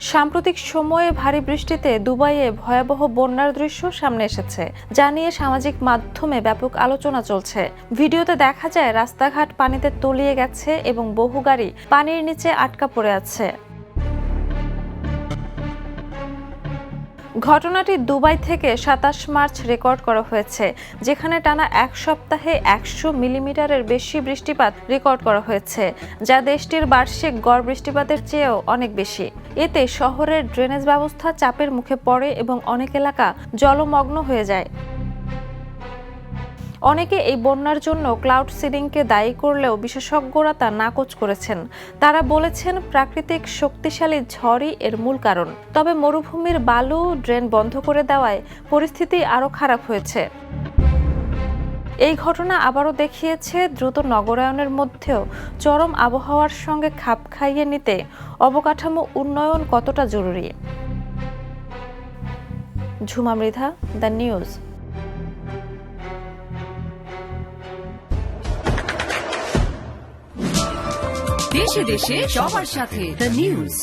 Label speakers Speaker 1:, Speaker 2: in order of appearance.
Speaker 1: সাম্প্রতিক সময়ে ভারী বৃষ্টিতে দুবাইয়ে ভয়াবহ বন্যার দৃশ্য সামনে এসেছে, যা নিয়ে সামাজিক মাধ্যমে ব্যাপক আলোচনা চলছে। ভিডিওতে দেখা যায় রাস্তাঘাট পানিতে তলিয়ে গেছে এবং বহু গাড়ি পানির নিচে আটকা পড়ে আছে। ঘটনাটি দুবাই থেকে ২৭ মার্চ রেকর্ড করা হয়েছে, যেখানে টানা এক সপ্তাহে ১০০ মিলিমিটারের বেশি বৃষ্টিপাত রেকর্ড করা হয়েছে, যা দেশটির বার্ষিক গড় বৃষ্টিপাতের চেয়েও অনেক বেশি। এতে শহরের ড্রেনেজ ব্যবস্থা চাপের মুখে পড়ে এবং অনেক এলাকা জলমগ্ন হয়ে যায়। অনেকে এই বন্যার জন্য ক্লাউড সিডিংকে দায়ী করলেও বিশেষজ্ঞরা তা নাকচ করেছেন। তারা বলেছেন প্রাকৃতিক শক্তিশালী ঝড়ই এর মূল কারণ। তবে মরুভূমির বালু ড্রেন বন্ধ করে দেওয়ায় পরিস্থিতি আরও খারাপ হয়েছে। এই ঘটনা আবারও দেখিয়েছে দ্রুত নগরায়নের মধ্যেও চরম আবহাওয়ার সঙ্গে খাপ খাইয়ে নিতে অবকাঠামো উন্নয়ন কতটা জরুরি। Jhuma Mridha, the news.
Speaker 2: দেশে দেশে সবার সাথে দ্য নিউজ।